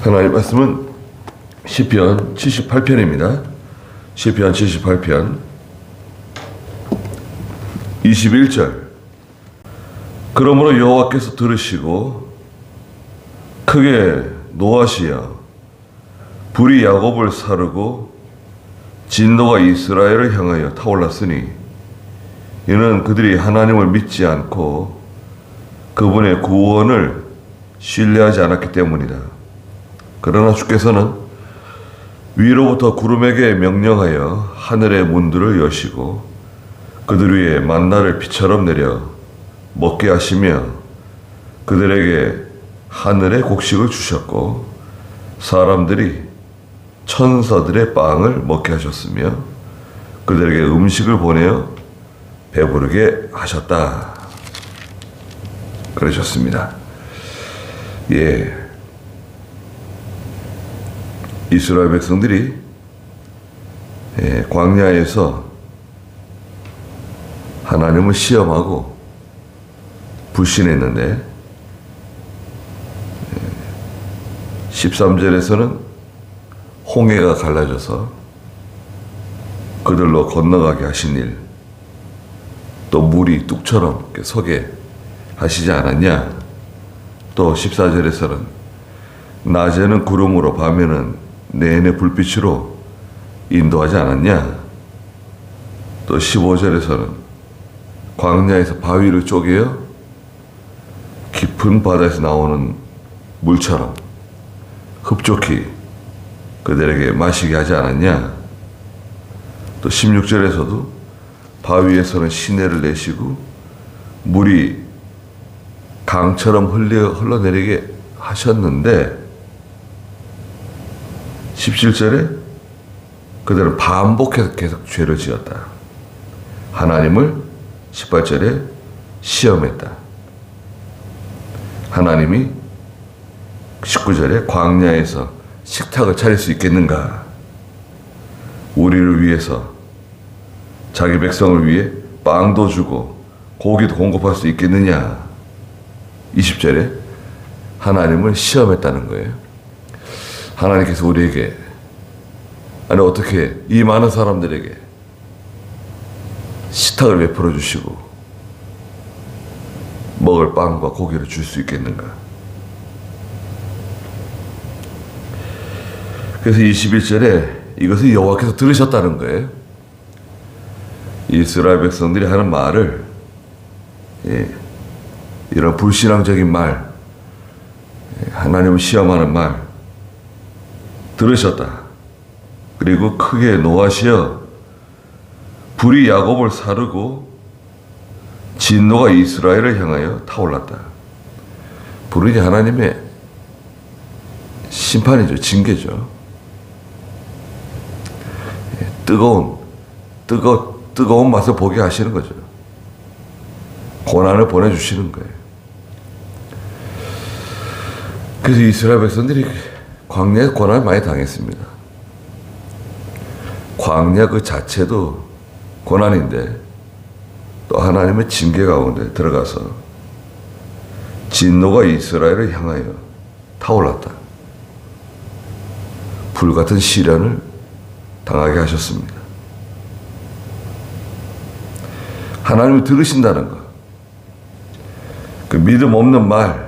하나님 말씀은 시편 78편입니다. 시편 78편 21절. 그러므로 여호와께서 들으시고 크게 노하시어 불이 야곱을 사르고 진노가 이스라엘을 향하여 타올랐으니 이는 그들이 하나님을 믿지 않고 그분의 구원을 신뢰하지 않았기 때문이다. 그러나 주께서는 위로부터 구름에게 명령하여 하늘의 문들을 여시고 그들 위에 만나를 비처럼 내려 먹게 하시며 그들에게 하늘의 곡식을 주셨고 사람들이 천사들의 빵을 먹게 하셨으며 그들에게 음식을 보내어 배부르게 하셨다. 그러셨습니다. 이스라엘 백성들이 광야에서 하나님을 시험하고 불신했는데 13절에서는 홍해가 갈라져서 그들로 건너가게 하신 일, 또 물이 뚝처럼 서게 하시지 않았냐. 또 14절에서는 낮에는 구름으로 밤에는 내내 불빛으로 인도하지 않았냐. 또 15절에서는 광야에서 바위를 쪼개어 깊은 바다에서 나오는 물처럼 흡족히 그들에게 마시게 하지 않았냐. 또 16절에서도 바위에서는 시내를 내시고 물이 강처럼 흘러내리게 하셨는데 17절에 그들은 반복해서 계속 죄를 지었다. 하나님을 18절에 시험했다. 하나님이 19절에 광야에서 식탁을 차릴 수 있겠는가? 우리를 위해서 자기 백성을 위해 빵도 주고 고기도 공급할 수 있겠느냐? 20절에 하나님을 시험했다는 거예요. 하나님께서 우리에게 어떻게 이 많은 사람들에게 식탁을 베풀어 주시고 먹을 빵과 고기를 줄 수 있겠는가? 그래서 21절에 이것을 여호와께서 들으셨다는 거예요. 이스라엘 백성들이 하는 말을, 이런 불신앙적인 말, 하나님을 시험하는 말 들으셨다. 그리고 크게 노하시어 불이 야곱을 사르고 진노가 이스라엘을 향하여 타올랐다. 불이 하나님의 심판이죠. 징계죠. 뜨거운 맛을 보게 하시는 거죠. 고난을 보내주시는 거예요. 그래서 이스라엘 백성들이 광야에서 고난을 많이 당했습니다. 광야 그 자체도 고난인데 또 하나님의 징계 가운데 들어가서 진노가 이스라엘을 향하여 타올랐다. 불같은 시련을 당하게 하셨습니다. 하나님을 들으신다는 것, 그 믿음 없는 말,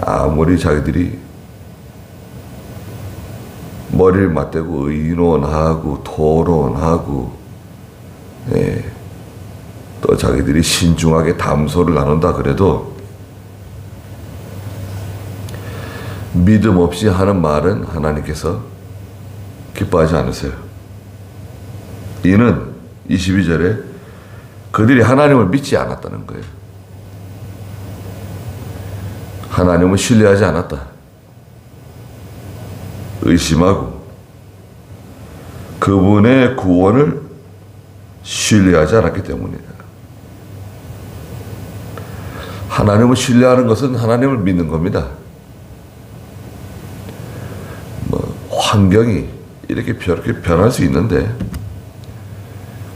아무리 자기들이 머리를 맞대고 의논하고 토론하고 또 자기들이 신중하게 담소를 나눈다 그래도 믿음 없이 하는 말은 하나님께서 기뻐하지 않으세요. 이는 22절에 그들이 하나님을 믿지 않았다는 거예요. 하나님을 신뢰하지 않았다. 의심하고 그분의 구원을 신뢰하지 않았기 때문이다. 하나님을 신뢰하는 것은 하나님을 믿는 겁니다. 환경이 이렇게 변할 수 있는데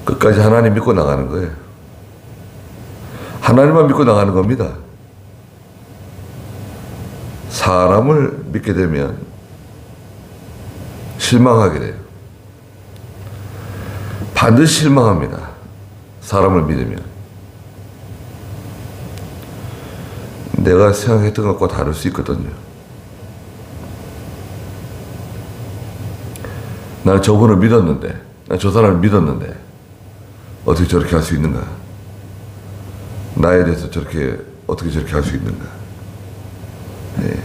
끝까지 하나님 믿고 나가는 거예요. 하나님만 믿고 나가는 겁니다. 사람을 믿게 되면 실망하게 돼요. 반드시 실망합니다. 사람을 믿으면. 내가 생각했던 것과 다를 수 있거든요. 나는 저분을 믿었는데, 난 저 사람을 믿었는데 어떻게 저렇게 할 수 있는가? 나에 대해서 어떻게 저렇게 할 수 있는가? 네.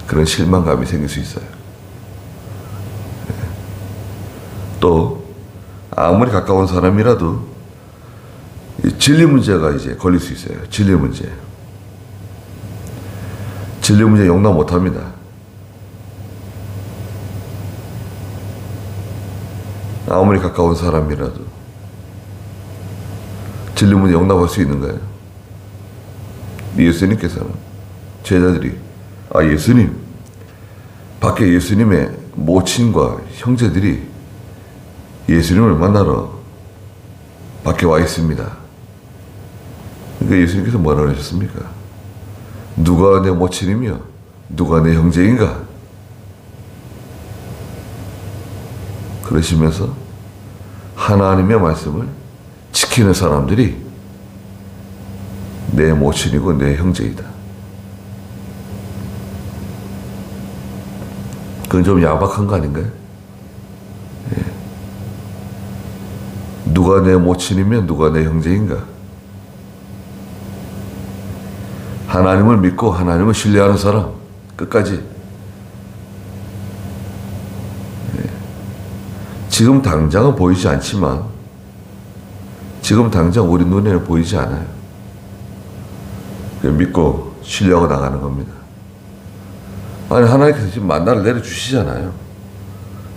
그런 실망감이 생길 수 있어요. 네. 또 아무리 가까운 사람이라도 진리 문제가 이제 걸릴 수 있어요. 진리 문제 용납 못합니다. 아무리 가까운 사람이라도 진리 문제 용납할 수 있는 거예요. 예수님께서는 제자들이 예수님 밖에 예수님의 모친과 형제들이 예수님을 만나러 밖에 와 있습니다. 그러니까 예수님께서 뭐라고 하셨습니까? 누가 내 모친이며 누가 내 형제인가? 그러시면서 하나님의 말씀을 지키는 사람들이 내 모친이고 내 형제이다. 그건 좀 야박한 거 아닌가요? 예. 누가 내 모친이면 누가 내 형제인가? 하나님을 믿고 하나님을 신뢰하는 사람 끝까지. 예. 지금 당장은 보이지 않지만 지금 당장 우리 눈에는 보이지 않아요. 믿고 신뢰하고 나가는 겁니다. 아니 하나님께서 지금 만나를 내려주시잖아요.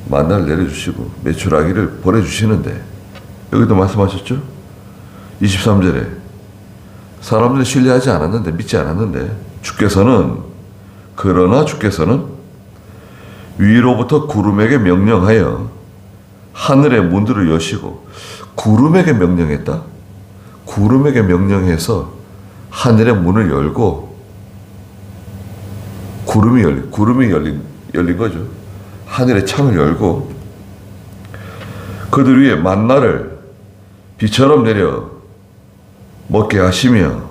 만나를 내려주시고 메추라기를 보내주시는데 여기도 말씀하셨죠? 23절에 사람들이 신뢰하지 않았는데 믿지 않았는데 그러나 주께서는 위로부터 구름에게 명령하여 하늘의 문들을 여시고 구름에게 명령했다? 구름에게 명령해서 하늘의 문을 열고 구름이 열린 거죠. 하늘의 창을 열고 그들 위에 만나를 비처럼 내려 먹게 하시며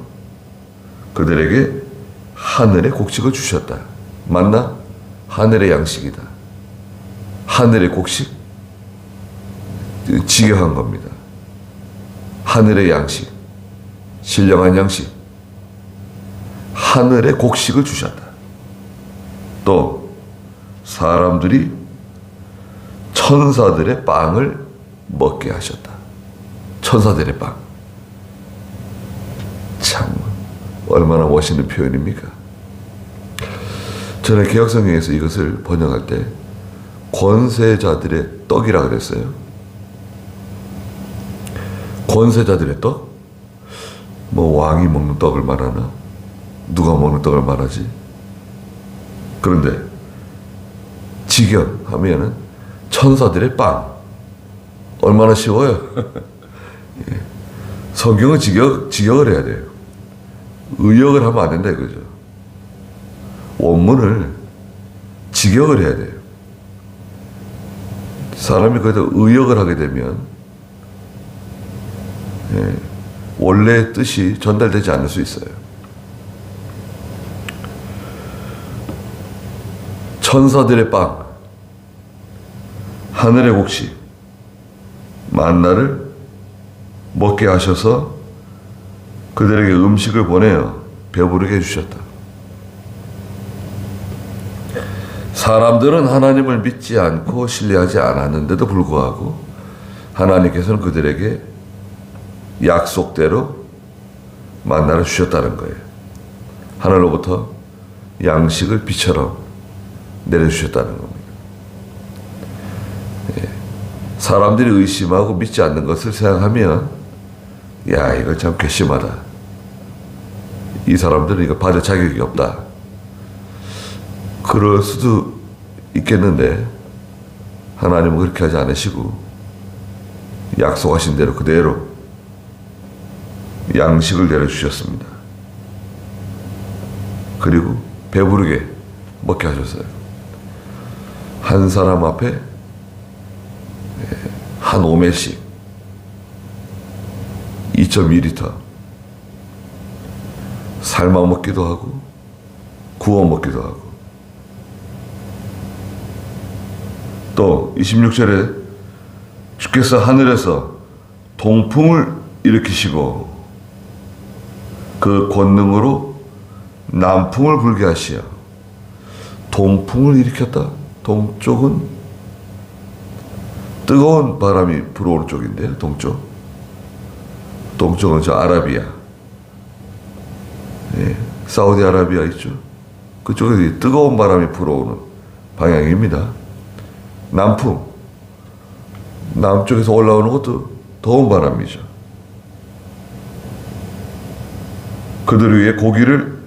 그들에게 하늘의 곡식을 주셨다. 만나 하늘의 양식이다. 하늘의 곡식 직역한 겁니다. 하늘의 양식, 신령한 양식, 하늘의 곡식을 주셨다. 또 사람들이 천사들의 빵을 먹게 하셨다. 천사들의 빵. 참 얼마나 멋있는 표현입니까? 저는 개역성경에서 이것을 번역할 때 권세자들의 떡이라 그랬어요. 권세자들의 떡? 뭐 왕이 먹는 떡을 말하나? 누가 먹는 떡을 말하지? 그런데 직역하면은 천사들의 빵. 얼마나 쉬워요. 예. 성경은 직역을 해야 돼요. 의역을 하면 안 된다 이거죠. 원문을 직역을 해야 돼요. 사람이 거기다 의역을 하게 되면 원래의 뜻이 전달되지 않을 수 있어요. 천사들의 빵, 하늘의 곡식, 만나를 먹게 하셔서 그들에게 음식을 보내어 배부르게 해주셨다. 사람들은 하나님을 믿지 않고 신뢰하지 않았는데도 불구하고 하나님께서는 그들에게 약속대로 만나를 주셨다는 거예요. 하늘로부터 양식을 비처럼 내려주셨다는 겁니다. 예. 사람들이 의심하고 믿지 않는 것을 생각하면 야 이거 참 괘씸하다. 이 사람들은 이거 받을 자격이 없다. 그럴 수도 있겠는데 하나님은 그렇게 하지 않으시고 약속하신 대로 그대로 양식을 내려주셨습니다. 그리고 배부르게 먹게 하셨어요. 한 사람 앞에 한 오매씩 2.2리터 삶아 먹기도 하고 구워 먹기도 하고, 또 26절에 주께서 하늘에서 동풍을 일으키시고 그 권능으로 남풍을 불게 하시어. 동풍을 일으켰다. 동쪽은 뜨거운 바람이 불어오는 쪽인데요. 동쪽은 저 아라비아, 사우디아라비아 있죠. 그쪽에 뜨거운 바람이 불어오는 방향입니다. 남풍, 남쪽에서 올라오는 것도 더운 바람이죠. 그들 위에 고기를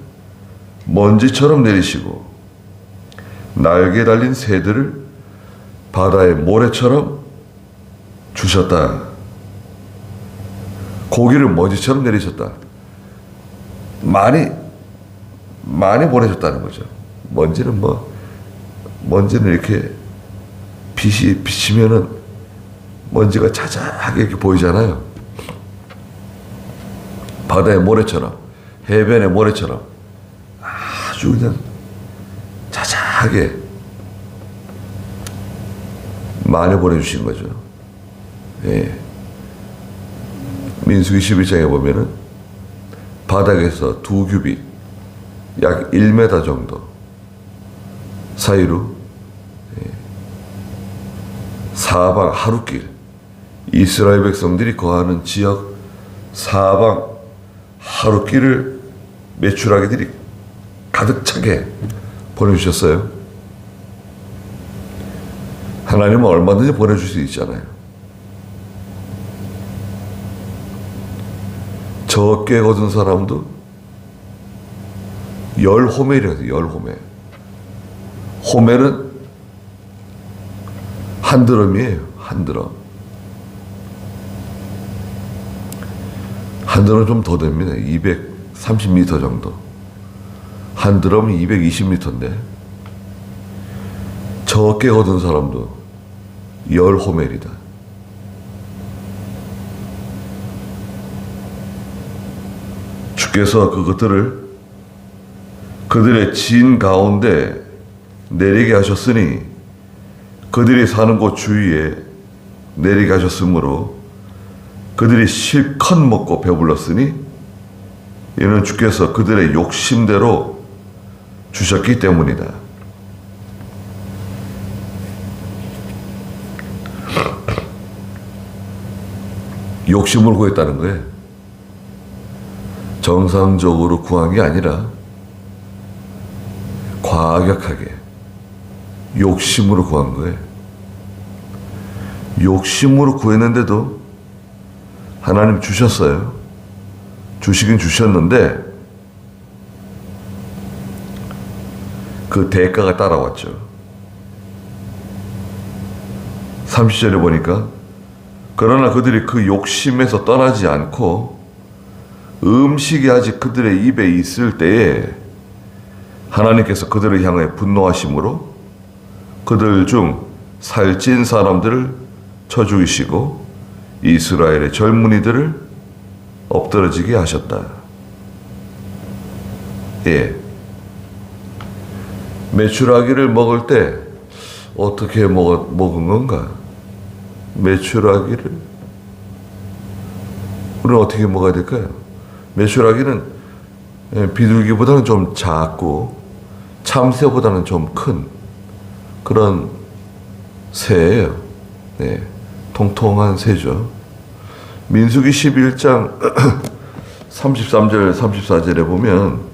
먼지처럼 내리시고 날개 달린 새들을 바다의 모래처럼 주셨다. 고기를 먼지처럼 내리셨다. 많이 보내셨다는 거죠. 먼지는 이렇게 빛이 비치면은 먼지가 자작하게 이렇게 보이잖아요. 바다의 모래처럼, 해변의 모래처럼 아주 그냥 자작하게 많이 보내주신 거죠. 예. 민수기 11장에 보면은 바닥에서 2규빗, 약 1m 정도 사이로 사방 하루길, 이스라엘 백성들이 거하는 지역 사방 하루길을 메추라기들이 가득 차게 보내주셨어요. 하나님은 얼마든지 보내줄 수 있잖아요. 적게 거둔 사람도 10호멜이라고 해요. 10호멜. 호멜은 한 드럼이에요. 한 드럼. 한 드럼 좀 더 됩니다. 230m 정도. 한 드럼이 220m인데 적게 거둔 사람도 10호멜이다. 주께서 그것들을 그들의 진 가운데 내리게 하셨으니 그들이 사는 곳 주위에 내리게 하셨으므로 그들이 실컷 먹고 배불렀으니 이는 주께서 그들의 욕심대로 주셨기 때문이다. 욕심을 구했다는 거예요. 정상적으로 구한 게 아니라 과격하게 욕심으로 구한 거예요. 욕심으로 구했는데도 하나님 주셨어요. 주시긴 주셨는데 그 대가가 따라왔죠. 30절에 보니까 그러나 그들이 그 욕심에서 떠나지 않고 음식이 아직 그들의 입에 있을 때에 하나님께서 그들을 향해 분노하심으로 그들 중 살찐 사람들을 쳐 죽이시고 이스라엘의 젊은이들을 엎드러지게 하셨다. 예. 메추라기를 먹을 때 어떻게 먹은 건가? 메추라기를 우리는 어떻게 먹어야 될까요? 메추라기는 비둘기보다는 좀 작고 참새보다는 좀 큰 그런 새예요. 네, 통통한 새죠. 민수기 11장 33절 34절에 보면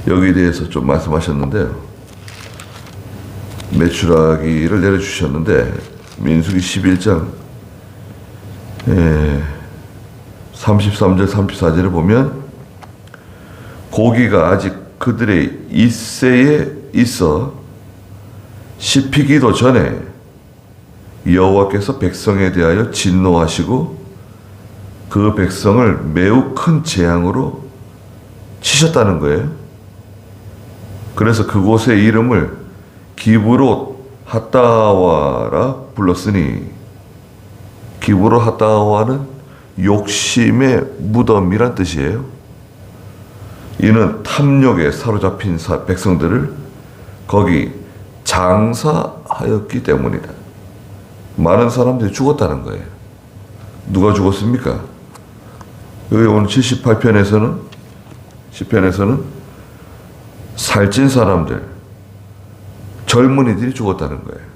여기에 대해서 좀 말씀하셨는데요. 메추라기를 내려주셨는데 민수기 11장 33절 34절에 보면 고기가 아직 그들의 잇새에 있어 씹히기도 전에 여호와께서 백성에 대하여 진노하시고 그 백성을 매우 큰 재앙으로 치셨다는 거예요. 그래서 그곳의 이름을 기브롯 핫다와라 불렀으니, 기브롯 핫다와는 욕심의 무덤이란 뜻이에요. 이는 탐욕에 사로잡힌 백성들을 거기 장사하였기 때문이다. 많은 사람들이 죽었다는 거예요. 누가 죽었습니까? 여기 오늘 78편에서는 시편에서는 살찐 사람들, 젊은이들이 죽었다는 거예요.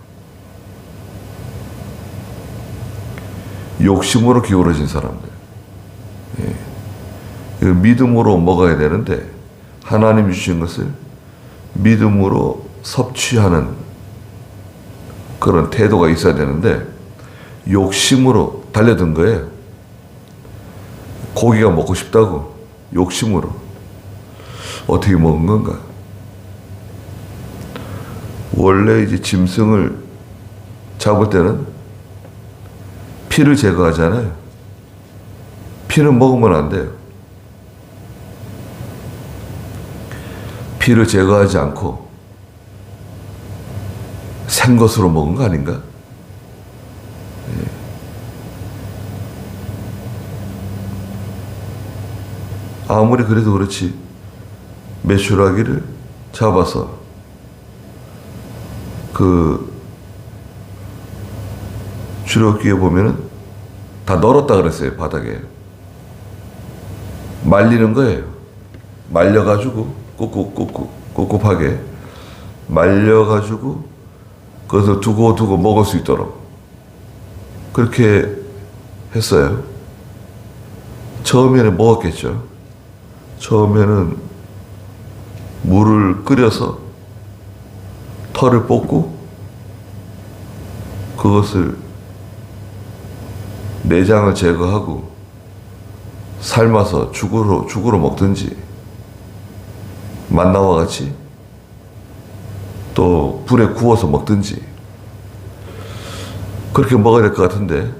욕심으로 기울어진 사람들. 예. 믿음으로 먹어야 되는데 하나님이 주신 것을 믿음으로 섭취하는 그런 태도가 있어야 되는데 욕심으로 달려든 거예요. 고기가 먹고 싶다고 욕심으로. 어떻게 먹은 건가? 원래 이제 짐승을 잡을 때는 피를 제거하잖아요. 피는 먹으면 안 돼요. 피를 제거하지 않고 생것으로 먹은 거 아닌가? 아무리 그래도 그렇지 메추라기를 잡아서 그 출애굽기에 보면은 다 널었다 그랬어요. 바닥에 말리는 거예요. 말려가지고 꿉꿉하게 말려가지고 그것을 두고 먹을 수 있도록 그렇게 했어요. 처음에는 먹었겠죠. 처음에는 물을 끓여서 털을 뽑고 그것을 내장을 제거하고 삶아서 죽으로 먹든지 만나와 같이 또 불에 구워서 먹든지 그렇게 먹어야 될 것 같은데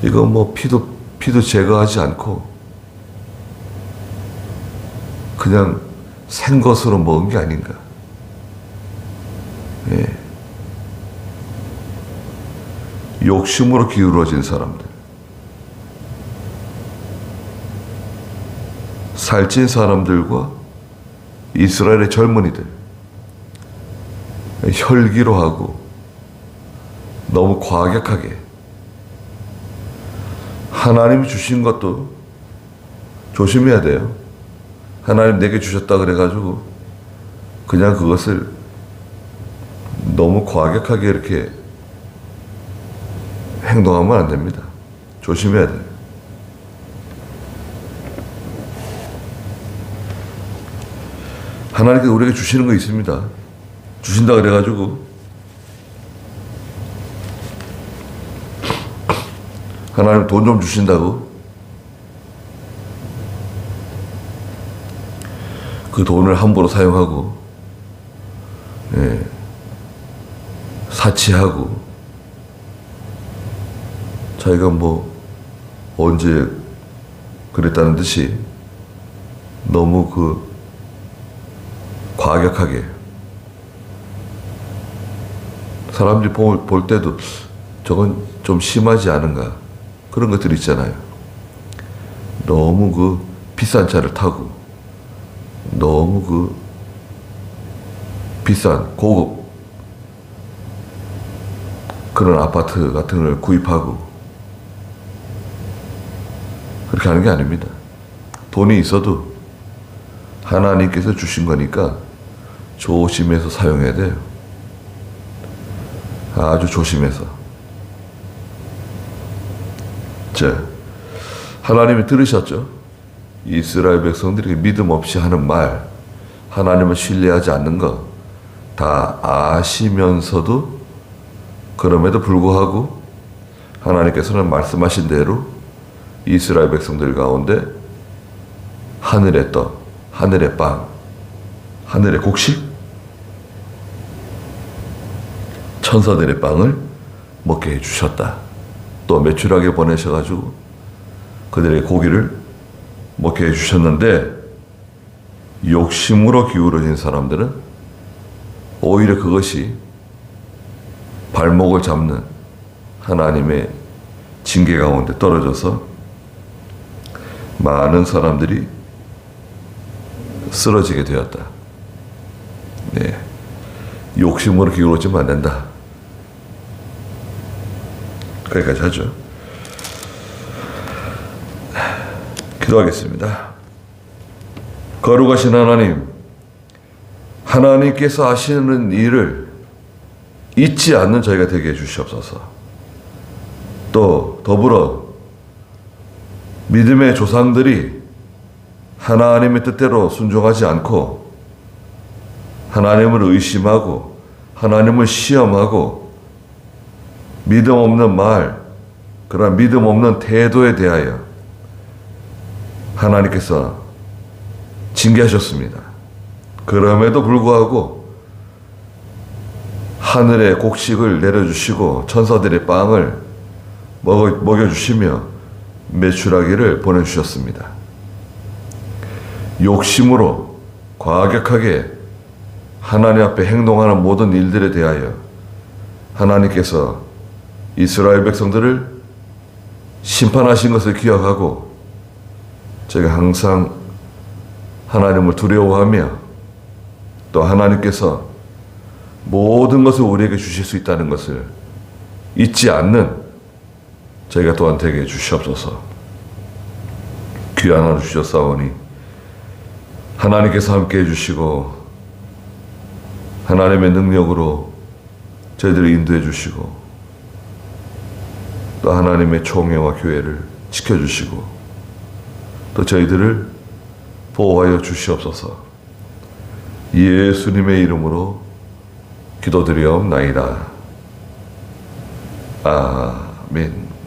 이거 뭐 피도 제거하지 않고 그냥 생것으로 먹은 게 아닌가. 예. 욕심으로 기울어진 사람들, 살찐 사람들과 이스라엘의 젊은이들, 혈기로 하고 너무 과격하게 하나님이 주신 것도 조심해야 돼요. 하나님 내게 주셨다 그래가지고 그냥 그것을 너무 과격하게 이렇게 행동하면 안 됩니다. 조심해야 돼요. 하나님께서 우리에게 주시는 거 있습니다. 주신다 그래가지고 하나님 돈 좀 주신다고 그 돈을 함부로 사용하고 사치하고 자기가 뭐 언제 그랬다는 듯이 너무 그 과격하게 사람들이 볼 때도 저건 좀 심하지 않은가 그런 것들 있잖아요. 너무 그 비싼 차를 타고 너무 그 비싼 고급 그런 아파트 같은 걸 구입하고 그렇게 하는 게 아닙니다. 돈이 있어도 하나님께서 주신 거니까 조심해서 사용해야 돼요. 아주 조심해서. 자, 하나님이 들으셨죠? 이스라엘 백성들이 믿음 없이 하는 말, 하나님을 신뢰하지 않는 거 다 아시면서도 그럼에도 불구하고 하나님께서는 말씀하신 대로 이스라엘 백성들 가운데 하늘의 떡, 하늘의 빵, 하늘의 곡식, 천사들의 빵을 먹게 해주셨다. 또 메추라기 보내셔가지고 그들의 고기를 목회해 주셨는데 욕심으로 기울어진 사람들은 오히려 그것이 발목을 잡는 하나님의 징계 가운데 떨어져서 많은 사람들이 쓰러지게 되었다. 네. 욕심으로 기울어지면 안 된다. 거기까지 하죠. 기도하겠습니다. 거룩하신 하나님, 하나님께서 하시는 일을 잊지 않는 저희가 되게 해주시옵소서. 또 더불어 믿음의 조상들이 하나님의 뜻대로 순종하지 않고 하나님을 의심하고 하나님을 시험하고 믿음 없는 말, 그런 믿음 없는 태도에 대하여 하나님께서 징계하셨습니다. 그럼에도 불구하고 하늘의 곡식을 내려주시고 천사들의 빵을 먹여주시며 매출하기를 보내주셨습니다. 욕심으로 과격하게 하나님 앞에 행동하는 모든 일들에 대하여 하나님께서 이스라엘 백성들을 심판하신 것을 기억하고 저희가 항상 하나님을 두려워하며 또 하나님께서 모든 것을 우리에게 주실 수 있다는 것을 잊지 않는 저희가 또한 되게 주시옵소서. 귀한 하루 주셨사오니 하나님께서 함께 해주시고 하나님의 능력으로 저희들을 인도해 주시고 또 하나님의 총회와 교회를 지켜주시고 또 저희들을 보호하여 주시옵소서. 예수님의 이름으로 기도드리옵나이다. 아멘.